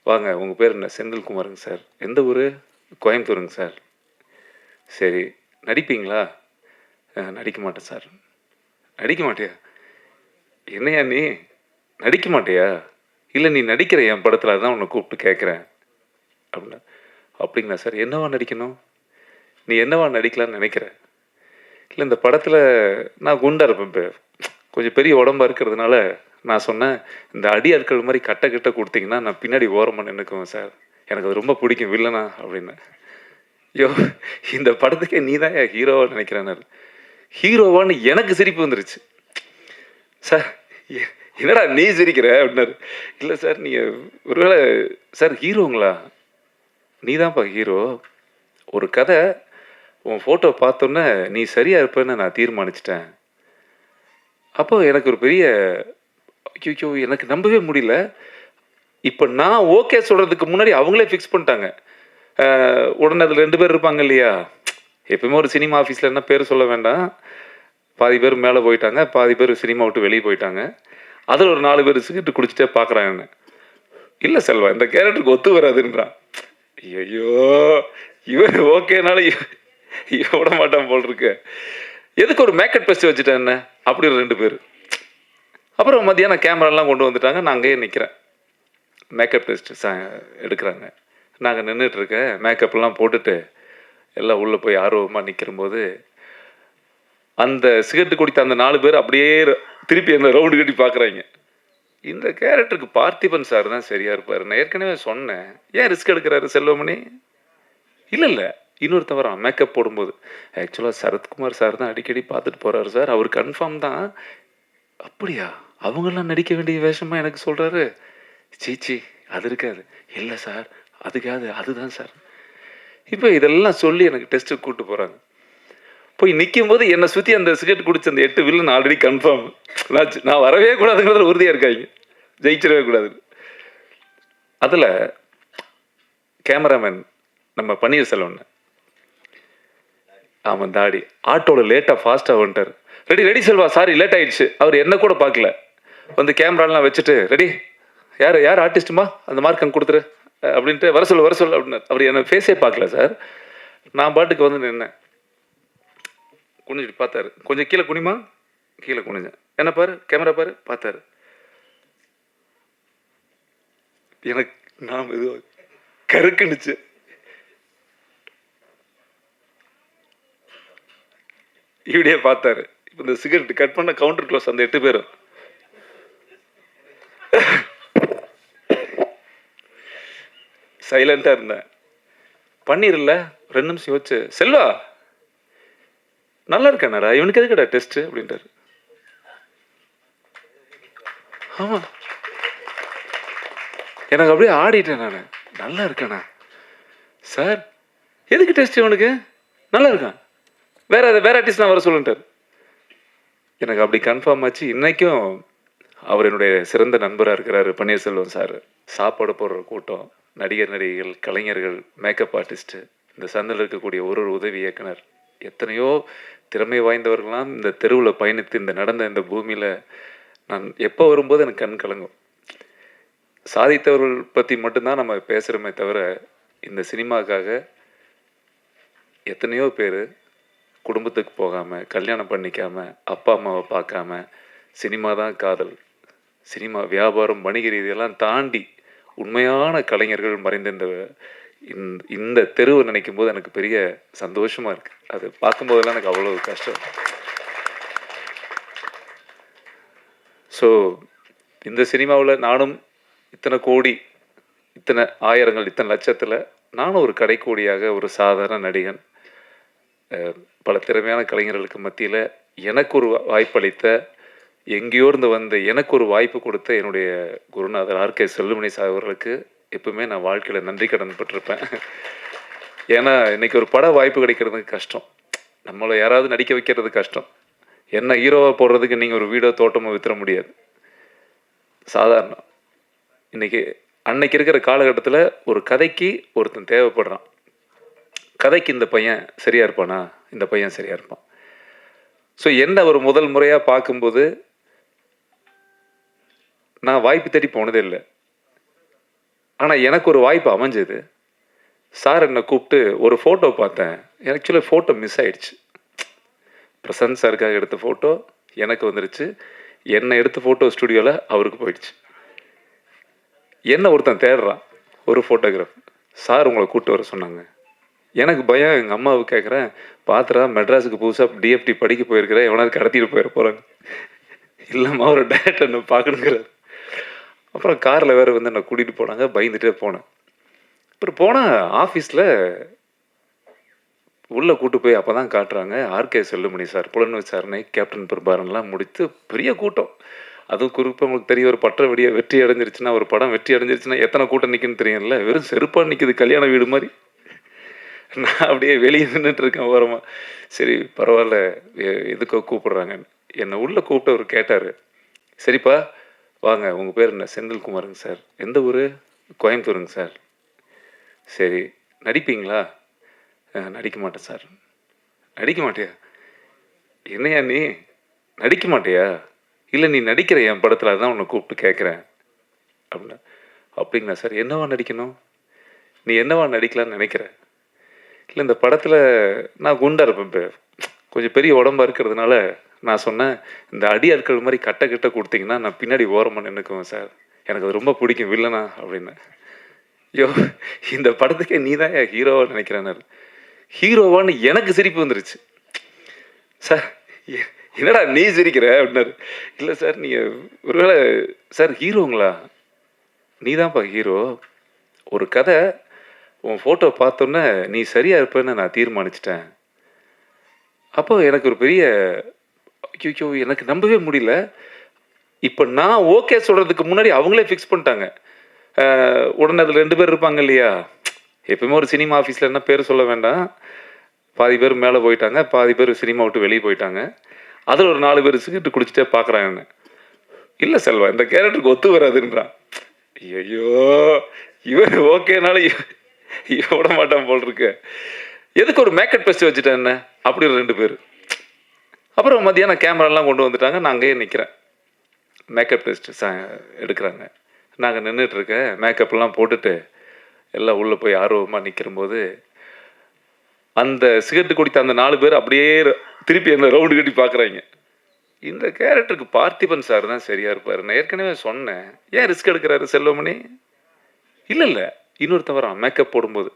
வாங்க உங்கள் பேர் என்ன? செந்தில்குமாருங்க சார். எந்த ஊர்? கோயம்புத்தூருங்க சார். சரி, நடிப்பீங்களா? நடிக்க மாட்டேன் சார். நடிக்க மாட்டியா? என்னையா நீ நடிக்க மாட்டியா? இல்லை நீ நடிக்கிற என் படத்தில், அதான் உன்னை கூப்பிட்டு கேட்குறேன் அப்படின்னா. அப்படிங்களா சார், என்னவா நடிக்கணும்? நீ என்னவா நடிக்கலான்னு நினைக்கிற? இல்லை இந்த படத்தில் நான் குண்டா இருப்பேன், இப்போ கொஞ்சம் பெரிய உடம்பா இருக்கிறதுனால நான் சொன்னேன், இந்த அடி ஆட்கள் மாதிரி கட்ட கிட்ட கொடுத்தீங்கன்னா நான் பின்னாடி ஓரமாக நின்றுக்குவேன் சார், எனக்கு அது ரொம்ப பிடிக்கும் வில்லனா அப்படின்னு. ஐயோ, இந்த படத்துக்கே நீ தான் ஹீரோவாக நினைக்கிறேன். ஹீரோவான்னு எனக்கு சிரிப்பு வந்துருச்சு. சார் என்னடா நீ சிரிக்கிற அப்படின்னாரு. இல்லை சார், நீங்கள் ஒருவேளை சார் ஹீரோங்களா? நீ தான்ப்பா ஹீரோ. ஒரு கதை, உன் ஃபோட்டோ பார்த்தோன்னே நீ சரியாக இருப்பேன்னு நான் தீர்மானிச்சிட்டேன். அப்போ எனக்கு ஒரு பெரிய ஐயோ, எனக்கு நம்பவே முடியல. இப்போ நான் ஓகே சொல்கிறதுக்கு முன்னாடி அவங்களே ஃபிக்ஸ் பண்ணிட்டாங்க. உடனே அதில் 2 பேர் இருப்பாங்க இல்லையா? எப்பவுமே ஒரு சினிமா ஆஃபீஸில் என்ன பேர் சொல்ல வேண்டாம், பாதி பேர் மேலே போயிட்டாங்க, பாதி பேர் சினிமா விட்டு வெளியே போயிட்டாங்க. அதில் ஒரு 4 பேர் சிகரெட்டு குடிச்சிட்டே பார்க்குறாங்க என்ன. இல்லை செல்வா, இந்த கேரக்டருக்கு ஒத்து வராதுன்றான். ஐயோ, இவர் ஓகேனாலும் விட மாட்டான் போல் இருக்கு. எதுக்கு ஒரு மேக்கப் டெஸ்ட் வச்சுட்டேன் என்ன அப்படி ஒரு 2 பேர். அப்புறம் மத்தியானம் கேமராலாம் கொண்டு வந்துட்டாங்க, நான் அங்கேயே நிற்கிறேன். மேக்கப் டெஸ்ட் எடுக்கிறாங்க, நாங்கள் நின்றுட்டுருக்கேன். மேக்கப்லாம் போட்டுட்டு எல்லாம் உள்ளே போய் ஆர்வமாக நிற்கிறம்போது அந்த சிகரெட்டு குடித்த அந்த 4 பேர் அப்படியே திருப்பி என்ன ரவுண்டு கட்டி பார்க்குறாங்க. இந்த கேரக்டருக்கு பார்த்திபன் சார் தான் சரியாக இருப்பார், நான் ஏற்கனவே சொன்னேன். ஏன் ரிஸ்க் எடுக்கிறாரு செல்வமணி? இல்லை இல்லை, இன்னொருத்தன் வரான் மேக்கப் போடும்போது. ஆக்சுவலாக சரத்குமார் சார் தான் அடிக்கடி பார்த்துட்டு போகிறாரு சார், அவர் கன்ஃபார்ம் தான். அப்படியா? அவங்கெல்லாம் நடிக்க வேண்டிய வேஷமாக எனக்கு சொல்கிறாரு. சீச்சி, அது இருக்காது. இல்லை சார், அதுக்காது அதுதான் சார். இப்போ இதெல்லாம் சொல்லி எனக்கு டெஸ்ட்டுக்கு கூப்பிட்டு போகிறாங்க. போய் நிற்கும் போது என்னை சுற்றி அந்த சிகரெட் குடிச்ச அந்த 8 வில்லன் ஆல்ரெடி கன்ஃபார்ம். நான் வரவே கூடாதுங்கிறதுல உறுதியாக இருக்காங்க, ஜெயிச்சிடவே கூடாது. அதில் கேமராமேன் நம்ம பன்னீர்செல்வன், ஆமாம் தாடி, ஆட்டோவில் லேட்டாக ஃபாஸ்ட்டாக வந்துட்டார். Ready ready Selva, sorry late ஆகிடுச்சு. அவர் என்ன கூட பார்க்கல, வந்து கேமராலாம் வச்சுட்டு ரெடி, யார் யார் ஆர்டிஸ்ட்டுமா அந்த மார்க் அங்கே கொடுத்துரு அப்படின்ட்டு வர சொல்லு அப்படின்னார். அவர் என்னை ஃபேஸே பார்க்கல சார். நான் பாட்டுக்கு வந்து நின்னேன். குனிஞ்சிட்டு பார்த்தாரு, கொஞ்சம் கீழே குனிமா, கீழே குனிஞ்சேன். என்ன பாரு, கேமரா பாரு, பார்த்தாரு. எனக்கு நான் இது கருக்குனுச்சு. இப்படியே பார்த்தாரு. இப்போ இந்த சிகரெட் கட் பண்ண கவுண்டர் க்ளோஸ் அந்த 8 பேரும் சைலண்டாக இருந்தேன். பண்ணிடல 2 நிமிஷம் யோசிச்சு, செல்வா நல்லா இருக்கானடா, இவனுக்கு எதுக்கடா டெஸ்ட் அப்படின்ட்டாரு. ஆமா, எனக்கு அப்படியே ஆடிட்டேன் நான். நல்லா இருக்கானா சார், எதுக்கு டெஸ்ட் இவனுக்கு? நல்லா இருக்கான், வேற ஆர்டிஸ்ட் நான் வர சொல்லுன்ட்டார். எனக்கு அப்படி கன்ஃபார்ம் ஆச்சு. இன்னைக்கும் அவர் என்னுடைய சிறந்த நண்பராக இருக்கிறாரு பன்னீர்செல்வம் சார். சாப்பாடு போடுற கூட்டம், நடிகர் நடிகைகள், கலைஞர்கள், மேக்கப் ஆர்டிஸ்ட்டு, இந்த சந்தில் இருக்கக்கூடிய ஒரு உதவி இயக்குனர், எத்தனையோ திறமை வாய்ந்தவர்கள்லாம் இந்த தெருவில் பயணித்து இந்த நடந்த இந்த பூமியில் நான் எப்போ வரும்போது எனக்கு கண் கலங்கும். சாதித்தவர்கள் பற்றி மட்டும்தான் நம்ம பேசுகிறோமே தவிர, இந்த சினிமாக்காக எத்தனையோ பேர் குடும்பத்துக்கு போகாமல், கல்யாணம் பண்ணிக்காமல், அப்பா அம்மாவை பார்க்காம, சினிமா தான் காதல், சினிமா வியாபாரம், வணிக ரீதியெல்லாம் தாண்டி உண்மையான கலைஞர்கள் மறைந்த இந்த தெருவை நினைக்கும் போது எனக்கு பெரிய சந்தோஷமாக இருக்குது. அது பார்க்கும்போதெல்லாம் எனக்கு அவ்வளோ கஷ்டம். ஸோ இந்த சினிமாவில் நானும் இத்தனை கோடி, இத்தனை ஆயிரங்கள், இத்தனை லட்சத்தில் நானும் ஒரு கடைக்கோடியாக, ஒரு சாதாரண நடிகன், பல திறமையான கலைஞர்களுக்கு மத்தியில் எனக்கு ஒரு வாய்ப்பளித்த, எங்கேயோ இருந்து வந்து எனக்கு ஒரு வாய்ப்பு கொடுத்த என்னுடைய குருநாதர் ஆர்கே செல்லுமணி சார் அவர்களுக்கு எப்பவுமே நான் வாழ்க்கையில் நன்றி கடன் பட்டிருப்பேன். ஏன்னா இன்னைக்கு ஒரு பட வாய்ப்பு கிடைக்கிறதுக்கு கஷ்டம், நம்மளை யாராவது நடிக்க வைக்கிறது கஷ்டம். என்ன ஹீரோவாக போடுறதுக்கு நீங்கள் ஒரு வீடோ தோட்டமோ வித்துற முடியாது, சாதாரணம். இன்னைக்கு அன்னைக்கு இருக்கிற காலகட்டத்தில் ஒரு கதைக்கு ஒருத்தன் தேவைப்படுறான். கதைக்கு இந்த பையன் சரியாக இருப்பானா, இந்த பையன் சரியாக இருப்பான். ஸோ என்ன ஒரு முதல் முறையாக பார்க்கும்போது நான் வாய்ப்பு தேடி போனதே இல்லை. ஆனால் எனக்கு ஒரு வாய்ப்பு அமைஞ்சது. சார் என்னை கூப்பிட்டு ஒரு ஃபோட்டோ பார்த்தேன். ஆக்சுவலி ஃபோட்டோ மிஸ் ஆயிடுச்சு. பிரசாந்த் சாருக்காக எடுத்த ஃபோட்டோ எனக்கு வந்துருச்சு. என்னை எடுத்த ஃபோட்டோ ஸ்டுடியோவில் அவருக்கு போயிடுச்சு. என்ன ஒருத்தன் தேடுறான், ஒரு ஃபோட்டோகிராஃப். சார் உங்களை கூப்பிட்டு வர சொன்னாங்க. எனக்கு பயம். எங்கள் அம்மாவுக்கு கேட்குறேன், பார்த்துடா மெட்ராஸுக்கு புதுசாக டிஎஃப்டி படிக்க போயிருக்கிறேன், எவனாவது கடத்திட்டு போயிட போகிறாங்க. இல்லைம்மா ஒரு டேரக்டர் என்ன பார்க்கணுங்கிறார். அப்புறம் காரில் வேறு வந்து என்னை கூட்டிகிட்டு போனாங்க. பயந்துகிட்டே போனேன். அப்புறம் போனால் ஆஃபீஸில் உள்ளே கூட்டு போய் அப்போ தான் காட்டுறாங்க, ஆர்கே செல்லுமணி சார் புலன் விசாரணை, கேப்டன் பிரபாரன்லாம் முடித்து பெரிய கூட்டம். அதுவும் குறிப்பாக உங்களுக்கு தெரியும், ஒரு பற்ற வெற்றி அடைஞ்சிருச்சுன்னா, ஒரு படம் வெற்றி அடைஞ்சிருச்சுன்னா எத்தனை கூட்டம் நிற்குன்னு தெரியும்ல. வெறும் செருப்பாக நிற்குது கல்யாண வீடு மாதிரி. நான் அப்படியே வெளியே நின்றுட்டு இருக்கேன் ஓரமாக. சரி பரவாயில்ல, எதுக்கோ கூப்பிடுறாங்கன்னு. என்னை உள்ளே கூப்பிட்டு அவர் கேட்டார், சரிப்பா வாங்க, உங்கள் பேர் என்ன? செந்தில்குமாருங்க சார். எந்த ஊர்? கோயம்புத்தூருங்க சார். சரி நடிப்பீங்களா? நடிக்க மாட்டேன் சார். நடிக்க மாட்டியா? என்னையா நீ நடிக்க மாட்டியா? இல்லை நீ நடிக்கிற என் படத்தில், அதுதான் உன்னை கூப்பிட்டு கேட்குறேன் அப்படின்னா. அப்படிங்களா சார், என்னவா நடிக்கணும்? நீ என்னவா நடிக்கலான்னு நினைக்கிற? இல்லை இந்த படத்தில் நான் குண்டாக இருப்பேன், கொஞ்சம் பெரிய உடம்பாக இருக்கிறதுனால நான் சொன்னேன், இந்த அடியாட்கள் மாதிரி கட்ட கொடுத்தீங்கன்னா நான் பின்னாடி ஓரமாக நின்றுக்குவேன் சார், எனக்கு அது ரொம்ப பிடிக்கும் வில்லனா அப்படின்னு. ஐயோ இந்த படத்துக்கே நீ தான் ஹீரோவாக நினைக்கிறானார். ஹீரோவான்னு எனக்கு சிரிப்பு வந்துருச்சு. சார் என்னடா நீ சிரிக்கிற அப்படின்னாரு. இல்லை சார் நீங்கள் ஒருவேளை சார் ஹீரோங்களா? நீ தான்ப்பா ஹீரோ. ஒரு கதை உன் ஃபோட்டோ பார்த்தோன்னே நீ சரியாக இருப்பேன்னு நான் தீர்மானிச்சிட்டேன். அப்போ எனக்கு ஒரு பெரிய ஐயோ எனக்கு நம்பவே முடியல. இப்போ நான் ஓகே சொல்கிறதுக்கு முன்னாடி அவங்களே ஃபிக்ஸ் பண்ணிட்டாங்க. உடனே அதில் 2 பேர் இருப்பாங்க இல்லையா, எப்பவுமே ஒரு சினிமா ஆஃபீஸில் என்ன பேர் சொல்ல வேண்டாம், பாதி பேர் மேலே போயிட்டாங்க, பாதி பேர் சினிமா விட்டு வெளியே போயிட்டாங்க. அதில் ஒரு 4 பேர் சிகரெட்டு குடிச்சிட்டே பார்க்குறாங்க என்ன. இல்லை செல்வா இந்த கேரக்டருக்கு ஒத்து வராதுன்றான். ஐயோ இவன் ஓகேனால விட மாட்டான் போல் இருக்கு. எதுக்கு ஒரு மேக்கப் டெஸ்ட் வச்சுட்டேன் என்ன அப்படி ஒரு 2 பேர். அப்புறம் மத்தியானம் கேமராலாம் கொண்டு வந்துட்டாங்க. நான் அங்கேயே நிற்கிறேன். மேக்கப் டெஸ்ட் எடுக்கிறாங்க. நாங்கள் நின்றுட்டுருக்கேன். மேக்கப்லாம் போட்டுட்டு எல்லாம் உள்ளே போய் ஆர்வமாக நிற்கிறம்போது அந்த சிகரெட்டு குடித்த அந்த 4 பேர் அப்படியே திருப்பி என்ன ரவுண்டு கட்டி பார்க்குறாங்க. இந்த கேரக்டருக்கு பார்த்திபன் சார் தான் சரியாக இருப்பார். நான் ஏற்கனவே சொன்னேன், ஏன் ரிஸ்க் எடுக்கிறாரு செல்வமணி? இல்லை இன்னொருத்தவரா மேக்கப் போடும்போது,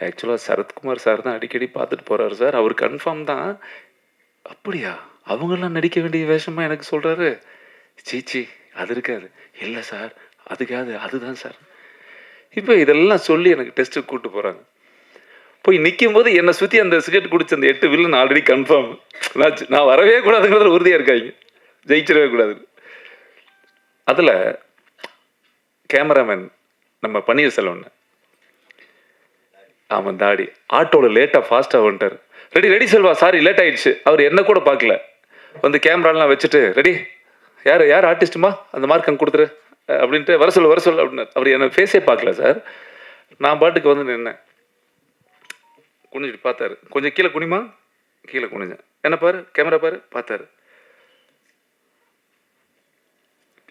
ஆக்சுவலாக சரத்குமார் சார் தான் அடிக்கடி பார்த்துட்டு போகிறாரு சார், அவர் கன்ஃபார்ம் தான். அப்படியா? அவங்கெல்லாம் நடிக்க வேண்டிய வேஷமாக எனக்கு சொல்கிறாரு. சீச்சி அது இருக்காது. இல்லை சார் அதுக்காது அதுதான் சார். இப்போ இதெல்லாம் சொல்லி எனக்கு டெஸ்ட்டுக்கு கூப்பிட்டு போகிறாங்க. போய் நிற்கும் போது என்னை சுற்றி அந்த சிகரெட் குடிச்ச அந்த 8 வில்லன் ஆல்ரெடி கன்ஃபார்ம். நான் வரவே கூடாதுங்கிறதுல உறுதியாக இருக்காங்க, ஜெயிச்சிடவே கூடாது. அதில் கேமராமேன் நம்ம பன்னீர்செல்வன், அவன் தாடி ஆட்டோவில் லேட்டாக ஃபாஸ்ட்டாக வந்துட்டார். ரெடி செல்வா, சாரி லேட் ஆகிடுச்சு. அவர் என்ன கூட பார்க்கல, வந்து கேமராலாம் வச்சுட்டு ரெடி, யார் ஆர்டிஸ்ட்டுமா அந்த மார்க் அங்கே கொடுத்துரு அப்படின்ட்டு வர சொல் அப்படின்னு. அவர் என்னை ஃபேஸே பார்க்கல சார். நான் பாட்டுக்கு வந்து நின்னேன். குனிஞ்சிட்டு பார்த்தாரு. கொஞ்சம் கீழே குனிமா, கீழே குனிஞ்சேன். என்ன பாரு, கேமரா பாரு, பார்த்தாரு.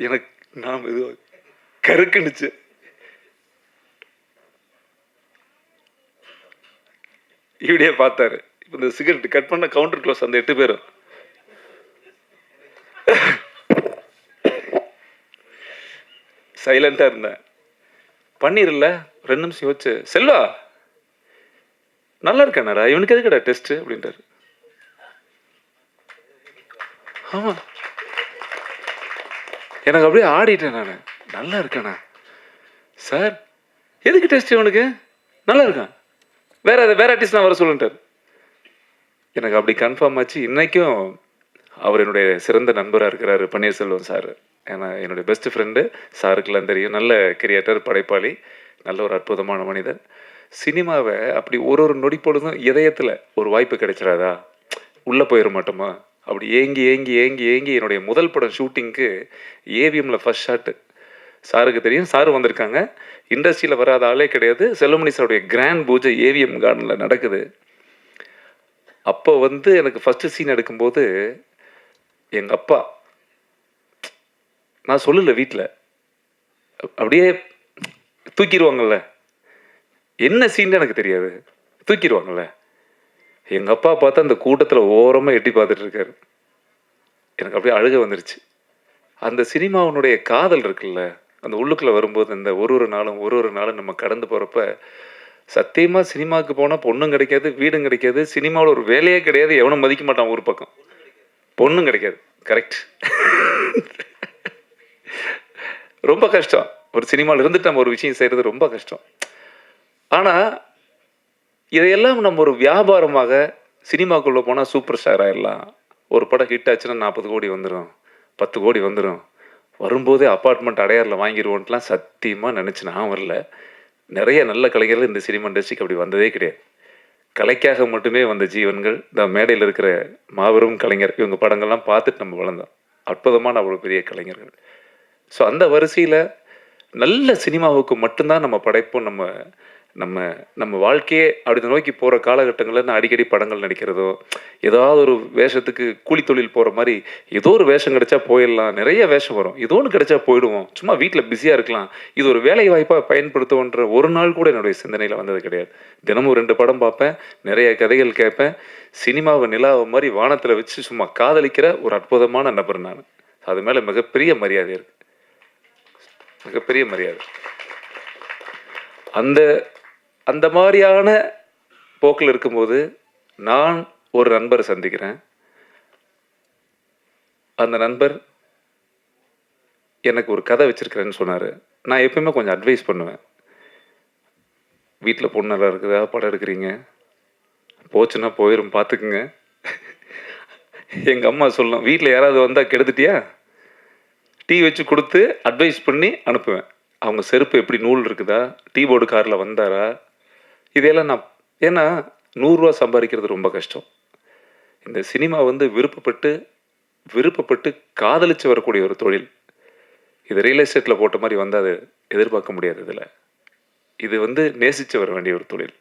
எனக்கு நான் இது கருக்குனுச்சு. இப்படியே பார்த்தாரு. இப்போ இந்த சிகரெட் கட் பண்ண கவுண்டர் க்ளோஸ் அந்த 8 பேரும் சைலண்டாக இருந்தேன். பண்ணிடல 2 நிமிஷம் யோசிச்சு, செல்வா நல்லா இருக்கானடா, இவனுக்கு எதுக்கடா டெஸ்ட்டு அப்படின்ட்டாரு. ஆமாம் எனக்கு அப்படியே ஆடிட்டேன் நான். நல்லா இருக்கானா சார், எதுக்கு டெஸ்ட் இவனுக்கு? நல்லா இருக்கான், வேற ஆர்டிஸ்ட் நான் வர சொல்லுன்ட்டார். எனக்கு அப்படி கன்ஃபார்ம் ஆச்சு. இன்றைக்கும் அவர் என்னுடைய சிறந்த நண்பராக இருக்கிறாரு பன்னீர்செல்வம் சார். ஏன்னா என்னுடைய பெஸ்ட் ஃப்ரெண்டு, சாருக்கெல்லாம் தெரியும். நல்ல கிரியேட்டர், படைப்பாளி, நல்ல ஒரு அற்புதமான மனிதர். சினிமாவை அப்படி ஒரு நொடி பொழுதும் இதயத்தில் ஒரு வாய்ப்பு கிடைச்சிடாதா, உள்ளே போயிட மாட்டோமா? அப்படி ஏங்கி என்னுடைய முதல் படம் ஷூட்டிங்க்கு ஏவிஎம்மில் ஃபர்ஸ்ட் ஷாட்டு சாருக்கு தெரியும். சார் வந்திருக்காங்க. இண்டஸ்ட்ரியில் வராத ஆளே கிடையாது. செல்வமணி சாருடைய கிராண்ட் பூஜை ஏவிஎம் கார்டனில் நடக்குது. அப்போ வந்து எனக்கு ஃபஸ்ட்டு சீன் எடுக்கும்போது எங்கள் அப்பா, நான் சொல்லலை வீட்டில், அப்படியே தூக்கிடுவாங்கல்ல. என்ன சீன்னு எனக்கு தெரியாது. தூக்கிடுவாங்கல்ல. எங்கள் அப்பா பார்த்தா அந்த கூட்டத்தில் ஓரமாக எட்டி பார்த்துட்டு இருக்காரு. எனக்கு அப்படியே அழுக வந்துருச்சு. அந்த சினிமாவினுடைய காதல் இருக்குல்ல, அந்த உள்ளுக்குள்ளே வரும்போது இந்த ஒரு ஒரு நாளும் நம்ம கடந்து போகிறப்ப சத்தியமாக சினிமாவுக்கு போனால் பொண்ணும் கிடைக்காது, வீடும் கிடைக்காது, சினிமாவில் ஒரு வேலையே கிடையாது, எவனும் மதிக்க மாட்டான் ஊர் பக்கம், பொண்ணும் கிடைக்காது. கரெக்ட். ரொம்ப கஷ்டம். ஒரு சினிமாவில் இருந்துட்டு நம்ம ஒரு விஷயம் செய்கிறது ரொம்ப கஷ்டம். ஆனால் இதையெல்லாம் நம்ம ஒரு வியாபாரமாக சினிமாக்குள்ளே போனால் சூப்பர் ஸ்டார் ஆயிடலாம். ஒரு படம் ஹிட் ஆச்சுன்னா 40 கோடி வந்துடும், 10 கோடி வந்துடும், வரும்போதே அப்பார்ட்மெண்ட் அடையாறில் வாங்கிடுவோன்ட்டுலாம் சத்தியமாக நினச்சி நான் வரல. நிறைய நல்ல கலைஞர்கள் இந்த சினிமா இண்டஸ்ட்ரிக்கு அப்படி வந்ததே கிடையாது. கலைக்காக மட்டுமே வந்த ஜீவன்கள் இந்த மேடையில் இருக்கிற மாபெரும் கலைஞர். இவங்க படங்கள்லாம் பார்த்துட்டு நம்ம வளர்ந்தோம். அற்புதமான அவ்வளோ பெரிய கலைஞர்கள். ஸோ அந்த வரிசையில் நல்ல சினிமாவுக்கு மட்டும்தான் நம்ம படைப்போம். நம்ம நம்ம நம்ம வாழ்க்கையே அப்படி நோக்கி போகிற காலகட்டங்களில் நான் அடிக்கடி படங்கள் நடிக்கிறதோ, ஏதாவது ஒரு வேஷத்துக்கு கூலி தொழில் போகிற மாதிரி ஏதோ ஒரு வேஷம் கிடைச்சா போயிடலாம். நிறைய வேஷம் வரும், ஏதோ ஒன்று கிடைச்சா போயிடுவோம், சும்மா வீட்டில் பிஸியாக இருக்கலாம், இது ஒரு வேலை வாய்ப்பாக பயன்படுத்துவோன்ற ஒரு நாள் கூட என்னுடைய சிந்தனையில் வந்தது கிடையாது. தினமும் 2 படம் பார்ப்பேன், நிறைய கதைகள் கேட்பேன். சினிமாவை நிலாவை மாதிரி வானத்தில் வச்சு சும்மா காதலிக்கிற ஒரு அற்புதமான நபர் நான். அது மேலே மிகப்பெரிய மரியாதை இருக்குது, மிகப்பெரிய மரியாதை. அந்த அந்த மாதிரியான போக்கில் இருக்கும்போது நான் ஒரு நண்பரை சந்திக்கிறேன். அந்த நண்பர் எனக்கு ஒரு கதை வச்சிருக்கிறேன்னு சொன்னார். நான் எப்பயுமே கொஞ்சம் அட்வைஸ் பண்ணுவேன். வீட்டில் பொண்ணு நல்லா இருக்குதா, படம் எடுக்கிறீங்க, போச்சுன்னா போயிடும் பார்த்துக்குங்க. எங்கள் அம்மா சொல்லணும், வீட்டில் யாராவது வந்தால் கெடுத்துட்டியா, டீ வச்சு கொடுத்து அட்வைஸ் பண்ணி அனுப்புவேன். அவங்க செருப்பு எப்படி நூல் இருக்குதா, டீ போர்டு காரில் வந்தாரா, இதையெல்லாம் நான், ஏன்னா 100 ரூபா சம்பாதிக்கிறது ரொம்ப கஷ்டம். இந்த சினிமா வந்து விருப்பப்பட்டு காதலிச்சு வரக்கூடிய ஒரு தொழில். இது ரியல் எஸ்டேட்டில் போட்ட மாதிரி வந்தால் அது எதிர்பார்க்க முடியாது. இது வந்து நேசித்து வர வேண்டிய ஒரு தொழில்.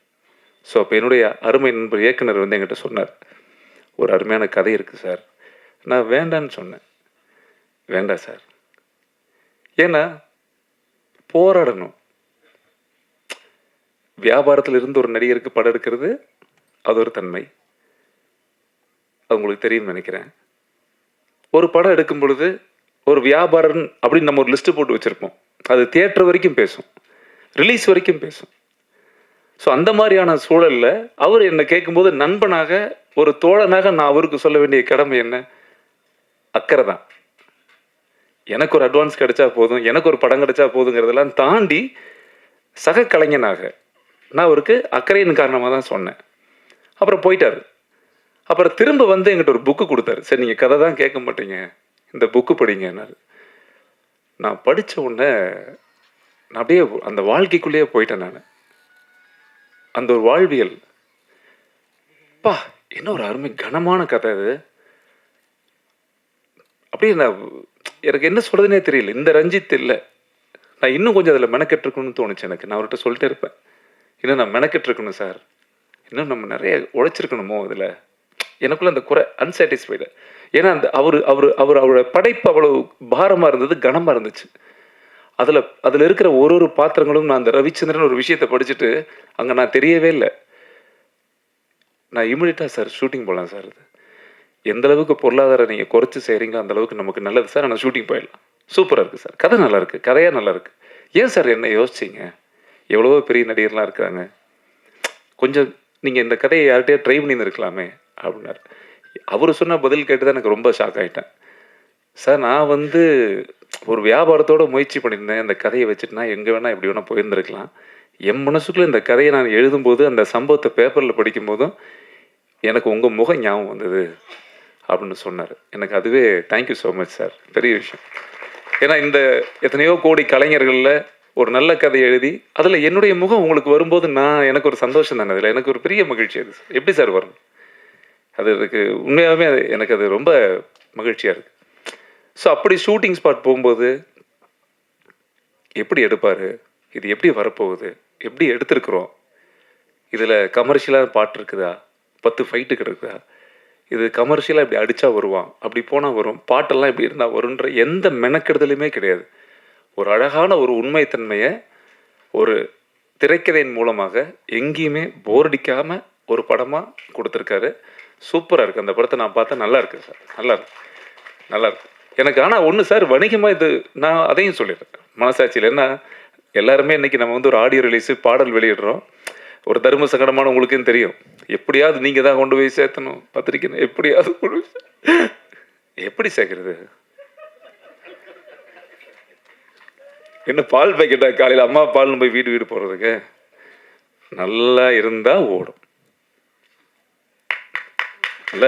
ஸோ அப்போ என்னுடைய அருமை நண்பர் இயக்குனர் வந்து என்கிட்ட சொன்னார், ஒரு அருமையான கதை இருக்குது சார். நான் வேண்டான்னு சொன்னேன். வேண்டாம் சார், ஏன்னா போராடணும். வியாபாரத்தில் இருந்து ஒரு நடிகருக்கு படம் எடுக்கிறது அது ஒரு தன்மை, அது உங்களுக்கு தெரியும்னு நினைக்கிறேன். ஒரு படம் எடுக்கும் பொழுது ஒரு வியாபாரம் அப்படின்னு நம்ம ஒரு லிஸ்ட்டு போட்டு வச்சுருப்போம். அது தியேட்டர் வரைக்கும் பேசும், ரிலீஸ் வரைக்கும் பேசும். ஸோ அந்த மாதிரியான சூழலில் அவர் என்னை கேட்கும்போது நண்பனாக, ஒரு தோழனாக நான் அவருக்கு சொல்ல வேண்டிய கடமை என்ன, அக்கறை தான். எனக்கு ஒரு அட்வான்ஸ் கிடைச்சா போதும், எனக்கு ஒரு படம் கிடைச்சா போதுங்கிறதெல்லாம் தாண்டி சக கலைஞனாக நான் அவருக்கு அக்கறையின் காரணமாக தான் சொன்னேன். அப்புறம் போயிட்டார். அப்புறம் திரும்ப வந்து என்கிட்ட ஒரு புக்கு கொடுத்தாரு. சரி, நீங்கள் கதை தான் கேட்க மாட்டீங்க, இந்த புக்கு படிங்கன்னாரு. நான் படித்த உடனே நான் அப்படியே அந்த வாழ்க்கைக்குள்ளேயே போயிட்டேன். நான் அந்த ஒரு வாழ்வியல், பா என்ன ஒரு அருமை கனமான கதை அது. அப்படியே நான் எனக்கு என்ன சொல்கிறதுனே தெரியல. இந்த ரஞ்சித் இல்லை, நான் இன்னும் கொஞ்சம் அதில் மெனக்கெட்டுருக்கணும்னு தோணுச்சு எனக்கு. நான் அவர்கிட்ட சொல்லிட்டே இருப்பேன், இன்னும் நான் மெனக்கெட்டுருக்கணும் சார், இன்னும் நம்ம நிறைய உழைச்சிருக்கணுமோ அதில். எனக்குள்ள அந்த குறை அன்சாட்டிஸ்ஃபைடு. ஏன்னா அந்த அவரோட படைப்பு அவ்வளோ பாரமாக இருந்தது, கனமாக இருந்துச்சு. அதில் இருக்கிற ஒரு பாத்திரங்களும், நான் அந்த ரவிச்சந்திரன் ஒரு விஷயத்தை படிச்சுட்டு அங்கே நான் தெரியவே இல்லை. நான் இமிடியட்டாக சார் ஷூட்டிங் போகலாம் சார், அது எந்த அளவுக்கு பொருளாதாரம் நீங்கள் குறைச்சி செய்கிறீங்களோ அந்த அளவுக்கு நமக்கு நல்லது சார், ஆனால் ஷூட்டிங் போயிடலாம், சூப்பராக இருக்குது சார், கதை நல்லா இருக்குது, கதையாக நல்லா இருக்குது, ஏன் சார் என்ன யோசிச்சிங்க, எவ்வளவோ பெரிய நடிகர்லாம் இருக்காங்க, கொஞ்சம் நீங்கள் இந்த கதையை யார்கிட்டயே ட்ரை பண்ணியிருந்துருக்கலாமே அப்படின்னாரு. அவர் சொன்ன பதில் கேட்டு தான் எனக்கு ரொம்ப ஷாக் ஆகிட்டேன். சார், நான் வந்து ஒரு வியாபாரத்தோடு முயற்சி பண்ணியிருந்தேன், அந்த கதையை வச்சுட்டு நான் எங்கே வேணால் எப்படி வேணால் போயிருந்துருக்கலாம். என் மனசுக்குள்ளே இந்த கதையை நான் எழுதும்போது, அந்த சம்பவத்தை பேப்பரில் படிக்கும்போதும் எனக்கு உங்கள் முகம் ஞாபகம் வந்தது அப்படின்னு சொன்னார். எனக்கு அதுவே தேங்க்யூ ஸோ மச் சார், பெரிய விஷயம். ஏன்னா இந்த எத்தனையோ கோடி கலைஞர்களில் ஒரு நல்ல கதை எழுதி அதில் என்னுடைய முகம் உங்களுக்கு வரும்போது எனக்கு ஒரு சந்தோஷம் தானே, அதில் எனக்கு ஒரு பெரிய மகிழ்ச்சி. அது எப்படி சார் வரும், அது எனக்கு உண்மையாகவே எனக்கு அது ரொம்ப மகிழ்ச்சியாக இருக்குது. ஸோ அப்படி ஷூட்டிங் ஸ்பாட் போகும்போது எப்படி எடுப்பார், இது எப்படி வரப்போகுது, எப்படி எடுத்திருக்கிறோம், இதில் கமர்ஷியலாக பாட்டு இருக்குதா, 10 ஃபைட்டு கிடக்குதா, இது கமர்ஷியலாக இப்படி அடித்தா வருவான், அப்படி போனால் வரும், பாட்டெல்லாம் இப்படி இருந்தால் வருன்ற எந்த மெனக்கெடுதலுமே கிடையாது. ஒரு அழகான ஒரு உண்மைத்தன்மையை ஒரு திரைக்கதையின் மூலமாக எங்கேயுமே போர் அடிக்காமல் ஒரு படமாக கொடுத்துருக்காரு. சூப்பராக இருக்குது. அந்த படத்தை நான் பார்த்தேன். நல்லா இருக்குது சார். நல்லா இருக்கு, நல்லா இருக்கு. எனக்கு ஆனால் ஒன்று சார், வணிகமாக இது நான் அதையும் சொல்லிடுறேன் மனசாட்சியில். என்ன எல்லாருமே இன்றைக்கி நம்ம வந்து ஒரு ஆடியோ ரிலீஸு பாடல் வெளியிடுறோம். ஒரு தர்ம சங்கடமான உங்களுக்கும் தெரியும். எப்படியாவது நீங்கள் தான் கொண்டு போய் சேர்த்தணும் பத்திரிக்கை, எப்படியாவது எப்படி சேர்க்கறது? என்ன பால் பாக்கெட்டா காலையில் அம்மா பால்னு போய் வீடு வீடு போடுறதுக்கு? நல்லா இருந்தால் ஓடும் இல்ல,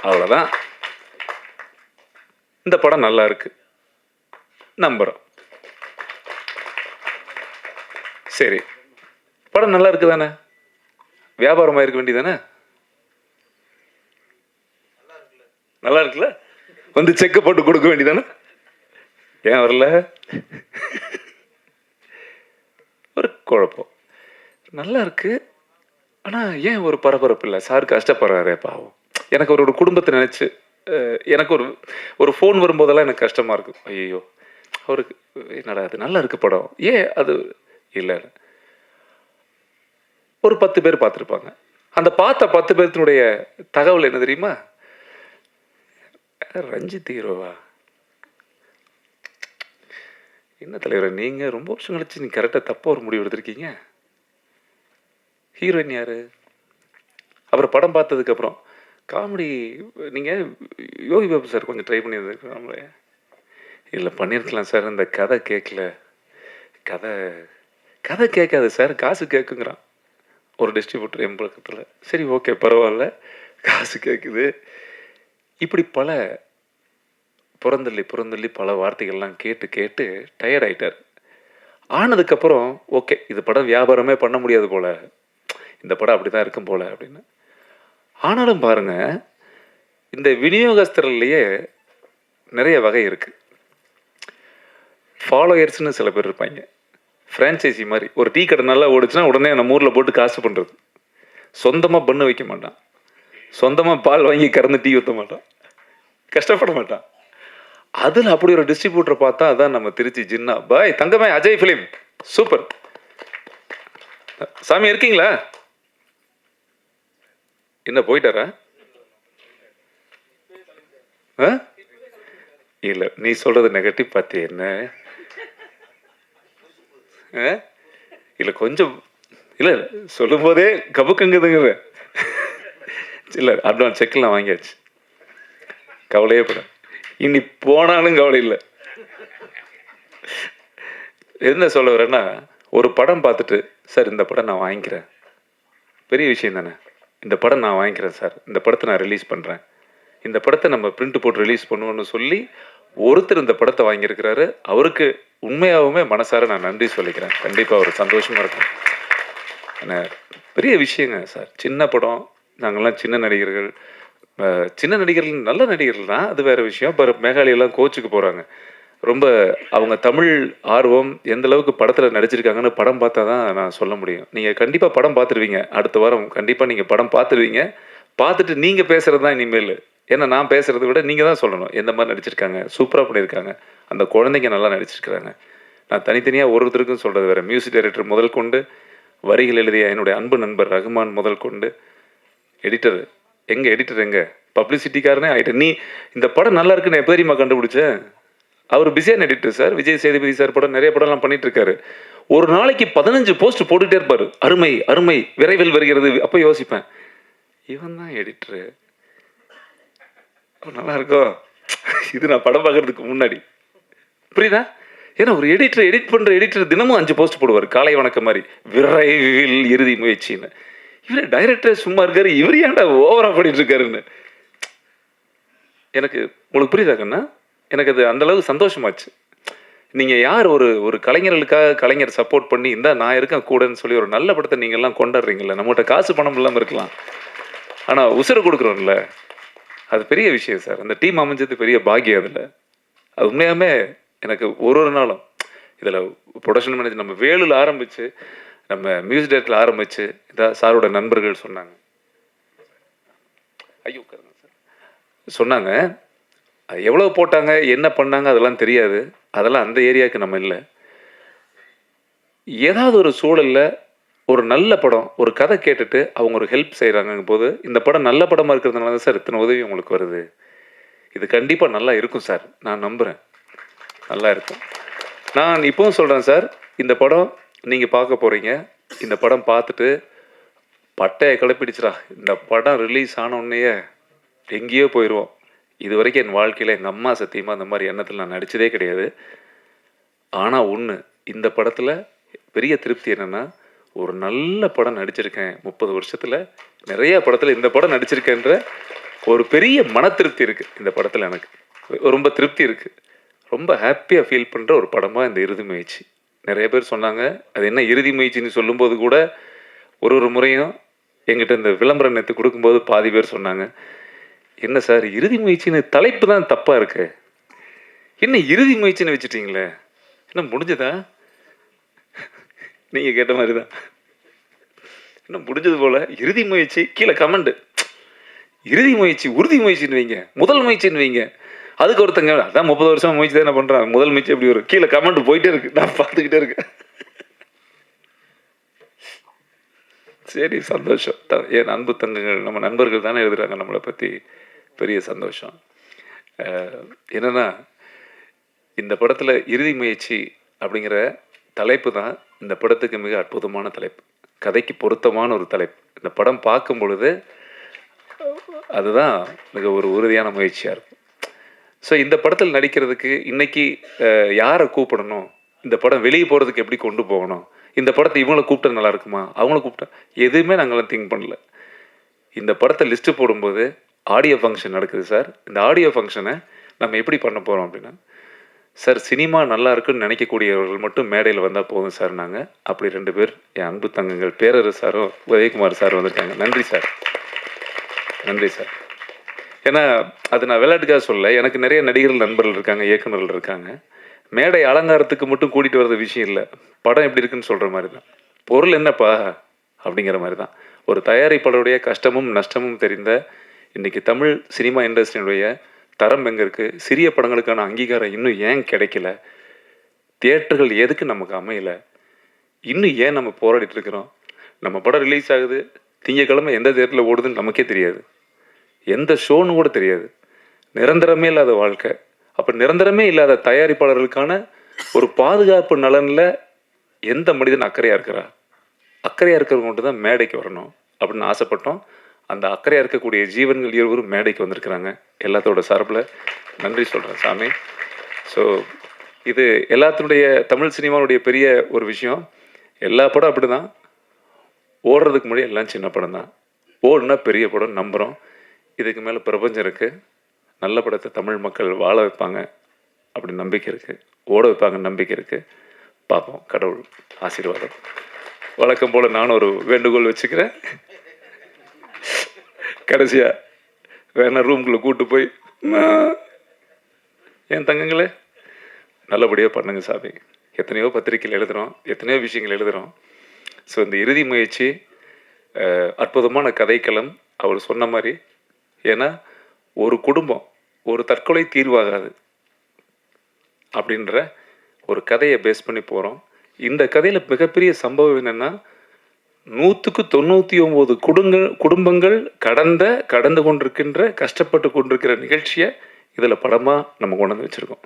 அவ்வளோதான். இந்த படம் நல்லா இருக்கு நம்புறோம். சரி, படம் நல்லா இருக்கு தானே, வியாபாரமாக இருக்க வேண்டியதானே? நல்லா இருக்குல்ல, வந்து செக்க போட்டு கொடுக்க வேண்டியதானே? ஏன் வரல? ஒரு குழப்பம். நல்லா இருக்கு, ஆனால் ஏன் ஒரு பரபரப்பு இல்லை? சார் கஷ்டப்படுறாரே பாவம். எனக்கு அவரோட குடும்பத்தை நினச்சி எனக்கு ஒரு ஒரு ஃபோன் வரும்போதெல்லாம் எனக்கு கஷ்டமாக இருக்கும். ஐயோ அவருக்கு என்னடா அது நல்லா இருக்கு படம், ஏன் அது இல்லை? ஒரு 10 பேர் பார்த்துருப்பாங்க. அந்த பார்த்த 10 பேர்த்தினுடைய தகவல் என்ன தெரியுமா? ரஞ்சித் ஹீரோவா? என்ன தலைவர் நீங்கள் ரொம்ப வருஷம் கழிச்சு நீங்கள் கரெக்டாக தப்பாக ஒரு முடிவு எடுத்திருக்கீங்க. ஹீரோயின் யார்? அப்புறம் படம் பார்த்ததுக்கப்புறம் காமெடி நீங்கள் யோகி பாபு சார் கொஞ்சம் ட்ரை பண்ணியிருந்துருக்கலாம்ல. இல்லை பண்ணியிருக்கலாம் சார், இந்த கதை கேட்கல. கதை கதை கேட்காது சார், காசு கேட்குங்கிறான் ஒரு டிஸ்ட்ரிபியூட்டர் என் பக்கத்தில். சரி ஓகே பரவாயில்ல, காசு கேட்குது. இப்படி பல புறந்தள்ளி பல வார்த்தைகள்லாம் கேட்டு கேட்டு டயர்ட் ஆகிட்டார். ஆனதுக்கப்புறம் ஓகே இது படம் வியாபாரமே பண்ண முடியாது போல், இந்த படம் அப்படி தான் இருக்கும் போல் அப்படின்னு. ஆனாலும் பாருங்கள், இந்த விநியோகஸ்தர்லேயே நிறைய வகை இருக்குது. ஃபாலோயர்ஸ்னு சில பேர் இருப்பாங்க. ஃப்ரான்ச்சைசி மாதிரி ஒரு டீ கடை நல்லா ஓடிச்சுன்னா உடனே நம்ம ஊரில் போட்டு காசு பண்ணுறது. சொந்தமாக பண்ணு வைக்க மாட்டான், சொந்தமாக பால் வாங்கி கறந்து டீ ஊற்ற மாட்டான், கஷ்டப்பட மாட்டான். அதில் அப்படி ஒரு டிஸ்ட்ரிபியூட்டரை பார்த்தா அதான் நம்ம திருச்சி ஜின்னா. பாய் தங்கமே, அஜய் ஃபிலிம் சூப்பர். சாமி இருக்கீங்களா? என்ன போயிட்டாரா? இல்லை நீ சொல்றது நெகட்டிவ் பார்த்து என்ன? இல்லை கொஞ்சம் இல்லை சொல்லும் போதே கபுக்குங்குதுங்கிற. இல்லை அட்வான்ஸ் செக்லாம் வாங்கியாச்சு, கவலையே பட. இனி போனாலும் கவலை இல்லை. என்ன சொல்ல வரேன்னா, ஒரு படம் பார்த்துட்டு சார் இந்த படம் நான் வாங்கிக்கிறேன், பெரிய விஷயம் தானே. இந்த படம் நான் வாங்கிக்கிறேன் சார், இந்த படத்தை நான் ரிலீஸ் பண்ணுறேன், இந்த படத்தை நம்ம பிரிண்ட் போட்டு ரிலீஸ் பண்ணுவோன்னு சொல்லி ஒருத்தர் இந்த படத்தை வாங்கியிருக்கிறாரு. அவருக்கு உண்மையாகவுமே மனசார நான் நன்றி சொல்லிக்கிறேன். கண்டிப்பாக அவர் சந்தோஷமாக இருக்கும். ஏன்னா பெரிய விஷயங்க சார். சின்ன படம், நாங்கள்லாம் சின்ன நடிகர்கள். சின்ன நடிகர்கள் நல்ல நடிகர்கள் தான், அது வேறு விஷயம். இப்போ மேகாலயெல்லாம் கோச்சுக்கு போகிறாங்க. ரொம்ப அவங்க தமிழ் ஆர்வம் எந்த அளவுக்கு படத்தில் நடிச்சிருக்காங்கன்னு படம் பார்த்தா தான் நான் சொல்ல முடியும். நீங்கள் கண்டிப்பாக படம் பார்த்துருவீங்க, அடுத்த வாரம் கண்டிப்பாக நீங்கள் படம் பார்த்துருவீங்க. பார்த்துட்டு நீங்கள் பேசுகிறது தான் இனிமேல். ஏன்னா நான் பேசுகிறத விட நீங்கள் தான் சொல்லணும் எந்த மாதிரி நடிச்சிருக்காங்க, சூப்பராக பண்ணியிருக்காங்க, அந்த குழந்தைங்க நல்லா நடிச்சிருக்கிறாங்க. நான் தனித்தனியாக ஒருத்தருக்கும் சொல்கிறது வேறு. மியூசிக் டைரக்டர் முதல் கொண்டு, வரிகள் எழுதிய என்னுடைய அன்பு நண்பர் ரகுமான் முதல் கொண்டு, எடிட்டர் எங்கே பப்ளிசிட்டிக்காரனே ஆகிட்டேன். நீ இந்த படம் நல்லா இருக்குன்னு எப்போ தெரியுமா கண்டுபிடிச்சேன்? அவர் பிஸியான editor sir. Vijay Sethupathi sir படம் நிறைய படம்லாம் பண்ணிட்டு இருக்காரு. ஒரு நாளைக்கு 15 போஸ்ட் போட்டுகிட்டே இருப்பார். அருமை அருமை, விரைவில் வருகிறது. அப்போ யோசிப்பேன், இவன் தான் எடிட்டரு, நல்லா இருக்கோ இது. நான் படம் பார்க்கறதுக்கு முன்னாடி புரியுதா? ஏன்னா ஒரு எடிட்டர் எடிட் பண்ணுற எடிட்டர் தினமும் 5 போஸ்ட் போடுவார், காலை வணக்கம் மாதிரி, விரைவில் இறுதி முயற்சின்னு. இவர் டைரக்டர் சும்மா இருக்காரு, இவர் ஏன்டா ஓவரா பண்ணிட்டு இருக்காருன்னு எனக்கு உங்களுக்கு புரியுதாக்கண்ணா? எனக்கு அது அந்தளவுக்கு சந்தோஷமாச்சு. நீங்கள் யார் ஒரு ஒரு கலைஞர்களுக்காக கலைஞர் சப்போர்ட் பண்ணி இந்த நான் இருக்கேன் கூடன்னு சொல்லி ஒரு நல்ல படத்தை நீங்கள்லாம் கொண்டாடுறீங்களே. நம்மகிட்ட காசு பணம் இல்லாமல் இருக்கலாம், ஆனால் உசுரை கொடுக்குறோம்ல, அது பெரிய விஷயம் சார். அந்த டீம் அமைஞ்சது பெரிய பாக்கியம். அதில் அது உண்மையாகவே எனக்கு ஒரு நாளும் இதில் ப்ரொடக்ஷன் மேனேஜர் நம்ம வேலுல ஆரம்பித்து நம்ம மியூசிக் டைரக்டரில் ஆரம்பித்து இதான் சாரோட நண்பர்கள் சொன்னாங்க. ஐயோ சார் சொன்னாங்க, எவ்வளோ போட்டாங்க என்ன பண்ணாங்க அதெல்லாம் தெரியாது, அதெல்லாம் அந்த ஏரியாவுக்கு நம்ம இல்லை. ஏதாவது ஒரு சூழல்ல ஒரு நல்ல படம், ஒரு கதை கேட்டுட்டு அவங்க ஒரு ஹெல்ப் செய்றாங்கங்கும் போது, இந்த படம் நல்ல படமா இருக்கிறதுனால தான் சார் இத்தன உதவி உங்களுக்கு வருது. இது கண்டிப்பா நல்லா இருக்கும் சார். நான் நம்புறேன். நல்லா இருக்கும். நான் இப்பவும் சொல்றேன் சார், இந்த படம் நீங்க பார்க்க போறீங்க. இந்த படம் பார்த்துட்டு, பட்டைய கிளப்பிடுச்சுடா. இந்த படம் ரிலீஸ் ஆன உடனேயே எங்கேயோ போயிருவோம். இதுவரைக்கும் என் வாழ்க்கையில எங்க அம்மா சத்தியமா அந்த மாரி எண்ணத்துல நான் நடிச்சதே கிடையாது. ஆனா ஒண்ணு, இந்த படத்துல பெரிய திருப்தி என்னன்னா, ஒரு நல்ல படம் நடிச்சிருக்கேன். 30 வருஷத்துல நெறைய படத்துல இந்த படம் நடிச்சிருக்கேன்ற ஒரு பெரிய மன திருப்தி இருக்கு. இந்த படத்துல எனக்கு. ரொம்ப திருப்தி இருக்கு. ரொம்ப ஹேப்பியா ஃபீல் பண்ற ஒரு படமா இந்த இறுதி முயற்சி. நெறைய பேர் சொன்னாங்க. அது என்ன இறுதி முயற்சின்னு சொல்லும்போது கூட, ஒரு முறையும் என்கிட்ட இந்த விளம்பரம் நேத்து குடுக்கும்போது பாதி பேர் சொன்னாங்க. "என்ன சார் இறுதி முயற்சின்னு தலைப்பு தான் தப்பா இருக்கு. என்ன இறுதி முயற்சின்னு வச்சுட்டீங்களே! என்ன முடிஞ்சதா?" நீங்க கேட்ட மாரி தான். என்ன முடிஞ்சது போல. இறுதி முயற்சி கீழ கமெண்ட். இறுதி முயற்சி, உறுதி முயற்சின்னு வைங்க. முதல் முயற்சின்னு வைங்க. அதுக்கு ஒருத்தங்க அதான் 30 வருஷமா முயற்சி தானே பண்றான். முதல் முயற்சி எப்படி வரும்? கீழ கமெண்ட் போயிட்டே இருக்கு. நான் பார்த்துக்கிட்டே இருக்கேன். சரி சந்தோஷம். என் அன்பு தங்கங்கள், நம்ம நண்பர்கள் தானே எழுதுறாங்க நம்மள பத்தி. பெரிய சந்தோஷம். அ என்னன்னா, இந்த படத்துல இறுதி முயற்சி அப்படிங்கிற தலைப்பு தான் இந்த படத்துக்கு மிக அற்புதமான தலைப்பு. கதைக்கு பொருத்தமான ஒரு தலைப்பு. இந்த படம் பார்க்கும் பொழுது, அதுதான் மிக ஒரு உறுதியான முயற்சியா இருக்கும். ஸோ இந்த படத்தில் நடிக்கிறதுக்கு இன்னைக்கு யார கூப்பிடணும்? இந்த படம் வெளிய போறதுக்கு எப்படி கொண்டு போகணும்? இந்த படத்த இவங்கள கூப்பிட்டா நல்லா இருக்குமா? அவங்கள கூப்பிட்டா எதுவுமே நாங்கலாம் திங்க் பண்ணல. இந்த படத்த லிஸ்ட் போடும்போது, ஆடியோ ஃபங்ஷன் நடக்குது சார். இந்த ஆடியோ ஃபங்ஷன நம்ம எப்படி பண்ண போறோம் அப்படின்னா, சார் சினிமா நல்லா இருக்குன்னு நினைக்கக்கூடியவர்கள் மட்டும் மேடையில வந்தா போதும் சார்னாங்க. அப்படி 2 பேர் என் அன்பு தங்கங்கள் பேரரசு சாரும், உதயகுமார் சாரும் வந்திருக்காங்க. நன்றி சார். நன்றி சார். ஏன்னா, அது நான் விளையாட்டுக்காக சொல்லல. எனக்கு நெறைய நடிகர்கள் நண்பர்கள் இருக்காங்க, இயக்குனர்கள் இருக்காங்க. மேடை அலங்காரத்துக்கு மட்டும் கூட்டிட்டு வர்றது விஷயம் இல்ல. படம் எப்படி இருக்குன்னு சொல்ற மாரி தான். பொருள் என்னப்பா? அப்படிங்கிற மாரி தான். ஒரு தயாரிப்பாளருடைய கஷ்டமும், நஷ்டமும் தெரிந்த இன்னைக்கு தமிழ் சினிமா இண்டஸ்ட்ரியினுடைய தரம் எங்க இருக்கு? சிறிய படங்களுக்கான அங்கீகாரம் இன்னும் ஏன் கிடைக்கல? தியேட்டர்கள் எதுக்கு நமக்கு அமையல? இன்னும் ஏன் நம்ம போராடிட்டு இருக்கிறோம்? நம்ம படம் ரிலீஸ் ஆகுது. திங்கட்கிழமை எந்த தியேட்டர்ல ஓடுதுன்னு நமக்கே தெரியாது. எந்த ஷோன்னு கூட தெரியாது. நிரந்தரமே இல்லாத வாழ்க்கை. அப்ப நிரந்தரமே இல்லாத தயாரிப்பாளர்களுக்கான ஒரு பாதுகாப்பு நலன்ல எந்த மனிதன் அக்கறையா இருக்கிறா? அக்கறையா இருக்கிறவங்க மட்டும் தான் மேடைக்கு வரணும் அப்படின்னு ஆசைப்பட்டோம். அந்த அக்கறையா இருக்கக்கூடிய ஜீவன்கள் இருவரும் மேடைக்கு வந்திருக்கிறாங்க. எல்லாத்தோட சார்புல நன்றி சொல்றேன் சாமி. ஸோ இது எல்லாத்தினுடைய தமிழ் சினிமாவுடைய பெரிய ஒரு விஷயம். எல்லா படம் அப்படிதான். ஓடுறதுக்கு முன்னாடி எல்லாம் சின்ன படம் தான். ஓடுனா பெரிய படம் நம்புறோம். இதுக்கு மேல பிரபஞ்சம் இருக்கு. நல்ல படத்தை தமிழ் மக்கள் வாழ வைப்பாங்க அப்படி நம்பிக்கை இருக்கு. ஓட வைப்பாங்க நம்பிக்கை இருக்கு. பார்ப்போம். கடவுள் ஆசீர்வாதம். வழக்கம் போல நானும் ஒரு வேண்டுகோள் வச்சுக்கிறேன். கடைசியா வேணா ரூம்குள்ள கூட்டு போய் என் தங்கங்களே நல்லபடியா பண்ணுங்க சாமி. எத்தனையோ பத்திரிகைகள் எழுதுறோம், எத்தனையோ விஷயங்கள் எழுதுறோம். ஸோ இந்த இறுதி முயற்சி அற்புதமான கதைக்களம் அவர் சொன்ன மாதிரி. ஏன்னா ஒரு குடும்பம் ஒரு தற்கொலை தீர்வாகாது அப்படின்ற ஒரு கதையை பேஸ் பண்ணி போகிறோம். இந்த கதையில் மிகப்பெரிய சம்பவம் என்னென்னா 100க்கு 99 குடும்பங்கள் கடந்து கொண்டிருக்கின்ற கஷ்டப்பட்டு கொண்டிருக்கிற நிகழ்ச்சியை இதில் படமாக நம்ம கொண்டு வந்து வச்சுருக்கோம்.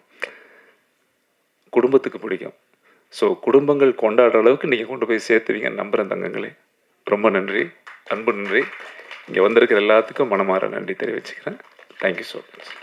குடும்பத்துக்கு பிடிக்கும். ஸோ குடும்பங்கள் கொண்டாடுற அளவுக்கு நீங்கள் கொண்டு போய் சேர்த்துவீங்க நம்புகிறேன் தங்கங்களே. ரொம்ப நன்றி, அன்பு நன்றி. இங்கே வந்திருக்கிற எல்லாத்துக்கும் மனமாற நன்றி தெரிவிச்சுக்கிறேன். Thank you so much.